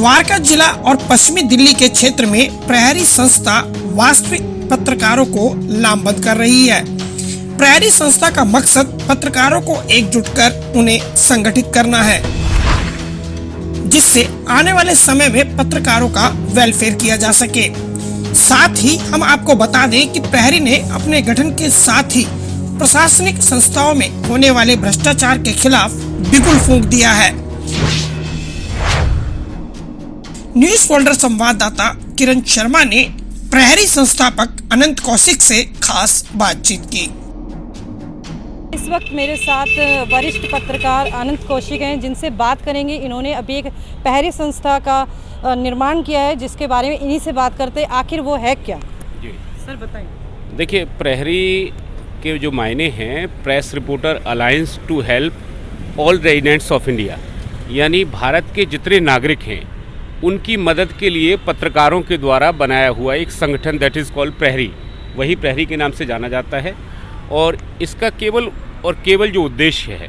द्वारका जिला और पश्चिमी दिल्ली के क्षेत्र में प्रहरी संस्था वास्तविक पत्रकारों को लामबंद कर रही है। प्रहरी संस्था का मकसद पत्रकारों को एकजुट कर उन्हें संगठित करना है, जिससे आने वाले समय में पत्रकारों का वेलफेयर किया जा सके। साथ ही हम आपको बता दें कि प्रहरी ने अपने गठन के साथ ही प्रशासनिक संस्थाओं में होने वाले भ्रष्टाचार के खिलाफ बिगुल फूंक दिया है। न्यूज फोल्डर संवाददाता किरण शर्मा ने प्रहरी संस्थापक अनंत कौशिक से खास बातचीत की। इस वक्त मेरे साथ वरिष्ठ पत्रकार अनंत कौशिक हैं, जिनसे बात करेंगे। इन्होंने अभी एक प्रहरी संस्था का निर्माण किया है, जिसके बारे में इन्हीं से बात करते हैं। आखिर वो है क्या? जी सर बताएं। देखिए, प्रहरी के जो मायने हैं, press reporter alliance to help all residents of India, यानी भारत के जितने नागरिक हैं उनकी मदद के लिए पत्रकारों के द्वारा बनाया हुआ एक संगठन, दैट इज़ कॉल्ड प्रहरी। वही प्रहरी के नाम से जाना जाता है। और इसका केवल जो उद्देश्य है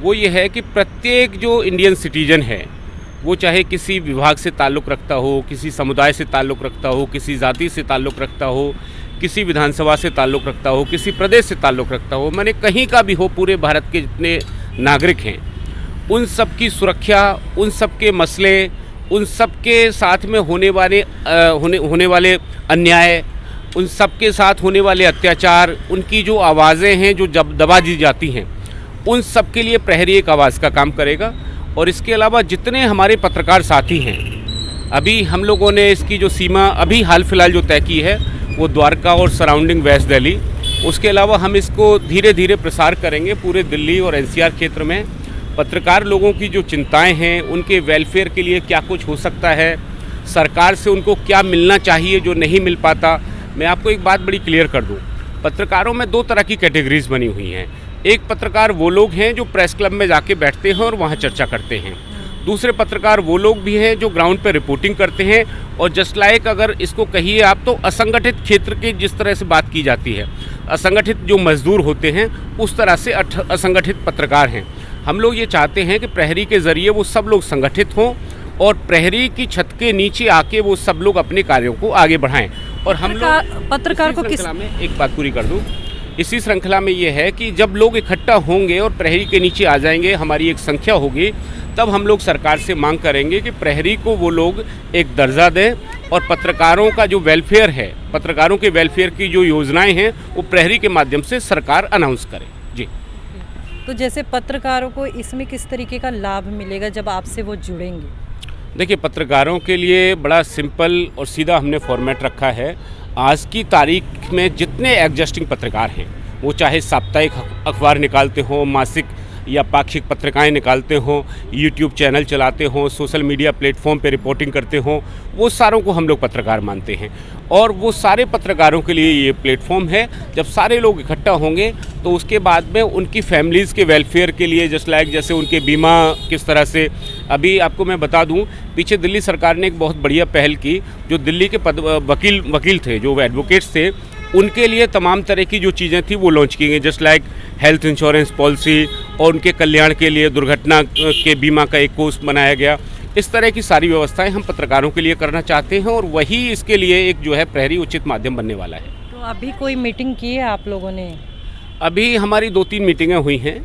वो ये है कि प्रत्येक जो इंडियन सिटीजन है, वो चाहे किसी विभाग से ताल्लुक़ रखता हो, किसी समुदाय से ताल्लुक़ रखता हो, किसी जाति से ताल्लुक़ रखता हो, किसी विधानसभा से ताल्लुक़ रखता हो, किसी प्रदेश से ताल्लुक़ रखता हो, माने कहीं का भी हो, पूरे भारत के जितने नागरिक हैं उन सब की सुरक्षा, उन सब के मसले, उन सब के साथ में होने वाले अन्याय, उन सब के साथ होने वाले अत्याचार, उनकी जो आवाज़ें हैं जो जब दबा दी जाती हैं, उन सब के लिए प्रहरी एक आवाज़ का काम करेगा। और इसके अलावा जितने हमारे पत्रकार साथी हैं, अभी हम लोगों ने इसकी जो सीमा अभी हाल फिलहाल जो तय की है वो द्वारका और सराउंडिंग वेस्ट दिल्ली, उसके अलावा हम इसको धीरे धीरे प्रसार करेंगे पूरे दिल्ली और एनसीआर क्षेत्र में। पत्रकार लोगों की जो चिंताएं हैं, उनके वेलफेयर के लिए क्या कुछ हो सकता है, सरकार से उनको क्या मिलना चाहिए जो नहीं मिल पाता। मैं आपको एक बात बड़ी क्लियर कर दूं, पत्रकारों में दो तरह की कैटेगरीज बनी हुई हैं। एक पत्रकार वो लोग हैं जो प्रेस क्लब में जाके बैठते हैं और वहाँ चर्चा करते हैं। दूसरे पत्रकार वो लोग भी हैं जो ग्राउंड पर रिपोर्टिंग करते हैं। और जस्ट लाइक, अगर इसको कहिए आप, तो असंगठित क्षेत्र की जिस तरह से बात की जाती है, असंगठित जो मजदूर होते हैं उस तरह से असंगठित पत्रकार हैं। हम लोग ये चाहते हैं कि प्रहरी के ज़रिए वो सब लोग संगठित हों और प्रहरी की छत के नीचे आके वो सब लोग अपने कार्यों को आगे बढ़ाएं। और हम लोग पत्रकार को किस में एक बात पूरी कर दूं, इसी श्रृंखला में ये है कि जब लोग इकट्ठा होंगे और प्रहरी के नीचे आ जाएंगे, हमारी एक संख्या होगी, तब हम लोग सरकार से मांग करेंगे कि प्रहरी को वो लोग एक दर्जा दें और पत्रकारों का जो वेलफेयर है, पत्रकारों के वेलफेयर की जो योजनाएं हैं, वो प्रहरी के माध्यम से सरकार अनाउंस करे। जी। तो जैसे पत्रकारों को इसमें किस तरीके का लाभ मिलेगा जब आपसे वो जुड़ेंगे? देखिए, पत्रकारों के लिए बड़ा सिंपल और सीधा हमने फॉर्मेट रखा है। आज की तारीख में जितने एग्जिस्टिंग पत्रकार हैं, वो चाहे साप्ताहिक अखबार निकालते हों, मासिक या पाक्षिक पत्रिकाएं निकालते हों, यूट्यूब चैनल चलाते हों, सोशल मीडिया प्लेटफॉर्म पे रिपोर्टिंग करते हों, वो सारों को हम लोग पत्रकार मानते हैं। और वो सारे पत्रकारों के लिए ये प्लेटफॉर्म है। जब सारे लोग इकट्ठा होंगे तो उसके बाद में उनकी फैमिलीज़ के वेलफेयर के लिए, जस्ट लाइक जैसे उनके बीमा किस तरह से, अभी आपको मैं बता दूं, पीछे दिल्ली सरकार ने एक बहुत बढ़िया पहल की। जो दिल्ली के वकील थे, जो एडवोकेट्स थे, उनके लिए तमाम तरह की जो चीज़ें थी वो लॉन्च की गई, just like health insurance policy, और उनके कल्याण के लिए दुर्घटना के बीमा का एक कोर्स बनाया गया। इस तरह की सारी व्यवस्थाएं हम पत्रकारों के लिए करना चाहते हैं और वही इसके लिए एक जो है प्रहरी उचित माध्यम बनने वाला है। तो अभी कोई मीटिंग की है आप लोगों ने? अभी हमारी 2-3 मीटिंगें हुई हैं।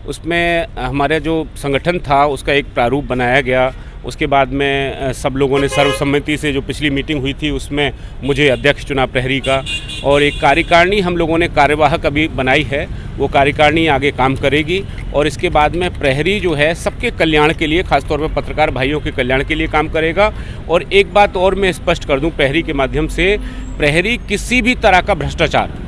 उसमें हमारा जो संगठन था उसका एक प्रारूप बनाया गया। उसके बाद में सब लोगों ने सर्वसम्मति से, जो पिछली मीटिंग हुई थी उसमें मुझे अध्यक्ष चुना प्रहरी का, और एक कार्यकारिणी हम लोगों ने कार्यवाहक अभी बनाई है। वो कार्यकारिणी आगे काम करेगी और इसके बाद में प्रहरी जो है सबके कल्याण के लिए, खासतौर पर पत्रकार भाइयों के कल्याण के लिए काम करेगा। और एक बात और मैं स्पष्ट कर दूं प्रहरी के माध्यम से, प्रहरी किसी भी तरह का भ्रष्टाचार,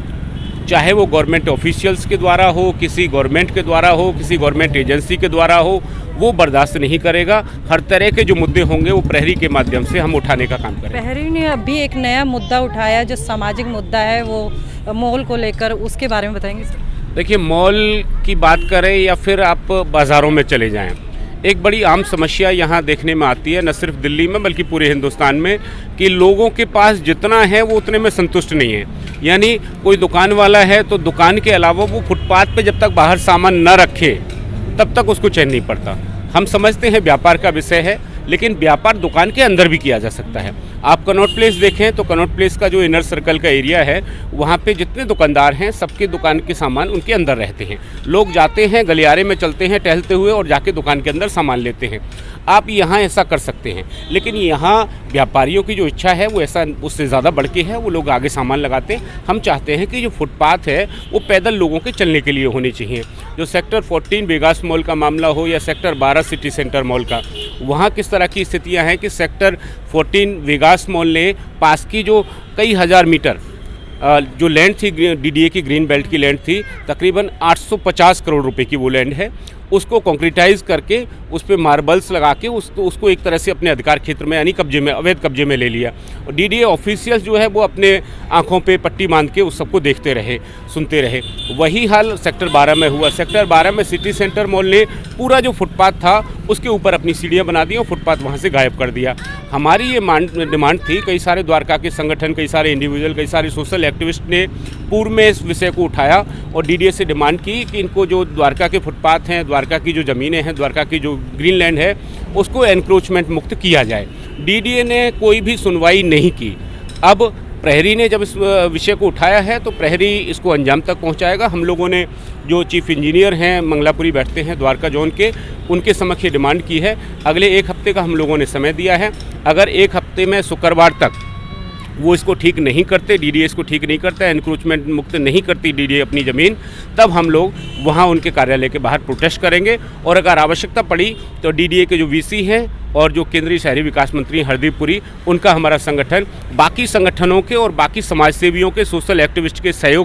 चाहे वो गवर्नमेंट ऑफिशियल्स के द्वारा हो, किसी गवर्नमेंट के द्वारा हो, किसी गवर्नमेंट एजेंसी के द्वारा हो, वो बर्दाश्त नहीं करेगा। हर तरह के जो मुद्दे होंगे वो प्रहरी के माध्यम से हम उठाने का काम करेंगे। प्रहरी ने अभी एक नया मुद्दा उठाया जो सामाजिक मुद्दा है, वो मॉल को लेकर, उसके बारे में बताएंगे सर? देखिए, मॉल की बात करें या फिर आप बाज़ारों में चले जाएं, एक बड़ी आम समस्या यहाँ देखने में आती है, न सिर्फ दिल्ली में बल्कि पूरे हिंदुस्तान में, कि लोगों के पास जितना है वो उतने में संतुष्ट नहीं है। यानी कोई दुकान वाला है तो दुकान के अलावा वो फुटपाथ पे जब तक बाहर सामान न रखे तब तक उसको चैन नहीं पड़ता। हम समझते हैं व्यापार का विषय है, लेकिन व्यापार दुकान के अंदर भी किया जा सकता है। आप कनॉट प्लेस देखें तो कनॉट प्लेस का जो इनर सर्कल का एरिया है, वहाँ पे जितने दुकानदार हैं सबके दुकान के सामान उनके अंदर रहते हैं। लोग जाते हैं, गलियारे में चलते हैं टहलते हुए और जाके दुकान के अंदर सामान लेते हैं। आप यहाँ ऐसा कर सकते हैं, लेकिन यहाँ व्यापारियों की जो इच्छा है वो ऐसा उससे ज़्यादा बढ़ के है, वो लोग आगे सामान लगाते हैं। हम चाहते हैं कि जो फुटपाथ है वो पैदल लोगों के चलने के लिए होनी चाहिए। जो सेक्टर 14 वेगास मॉल का मामला हो या सेक्टर 12 सिटी सेंटर मॉल का, वहाँ किस तरह की स्थितियाँ हैं कि सेक्टर 14 वेगास मॉल ने पास की जो कई हज़ार मीटर जो लैंड थी, डीडीए की ग्रीन बेल्ट की लैंड थी, तकरीबन 850 करोड़ रुपए की वो लैंड है, उसको कंक्रीटाइज करके उस पर मार्बल्स लगा के उसको एक तरह से अपने अधिकार क्षेत्र में यानी कब्जे में, अवैध कब्जे में ले लिया। और डीडीए ऑफिशियल्स जो है वो अपने आंखों पे पट्टी बांध के उस सबको देखते रहे, सुनते रहे। वही हाल सेक्टर 12 में हुआ। सेक्टर 12 में सिटी सेंटर मॉल ने पूरा जो फुटपाथ था उसके ऊपर अपनी सीढ़ियाँ बना दी और फुटपाथ वहाँ से गायब कर दिया। हमारी ये डिमांड थी, कई सारे द्वारका के संगठन, कई सारे इंडिविजुअल, कई सारे सोशल एक्टिविस्ट ने पूर्व में इस विषय को उठाया और डीडीए से डिमांड की कि इनको जो द्वारका के फुटपाथ हैं, द्वारका की जो ज़मीनें हैं, द्वारका की जो ग्रीन लैंड है, उसको एनक्रोचमेंट मुक्त किया जाए। डीडीए ने कोई भी सुनवाई नहीं की। अब प्रहरी ने जब इस विषय को उठाया है तो प्रहरी इसको अंजाम तक पहुंचाएगा। हम लोगों ने जो चीफ इंजीनियर हैं मंगलापुरी बैठते हैं द्वारका जोन के, उनके समक्ष ये डिमांड की है। अगले 1 हफ्ते का हम लोगों ने समय दिया है। अगर 1 हफ्ते में शुक्रवार तक वो इसको ठीक नहीं करते, डीडीए इसको ठीक नहीं करता, एनक्रोचमेंट मुक्त नहीं करती डीडीए अपनी ज़मीन, तब हम लोग वहाँ उनके कार्यालय के बाहर प्रोटेस्ट करेंगे। और अगर आवश्यकता पड़ी तो डीडीए के जो वीसी हैं और जो केंद्रीय शहरी विकास मंत्री हरदीप पुरी, उनका हमारा संगठन बाकी संगठनों के और बाकी समाज सेवियों के, सोशल एक्टिविस्ट के सहयोग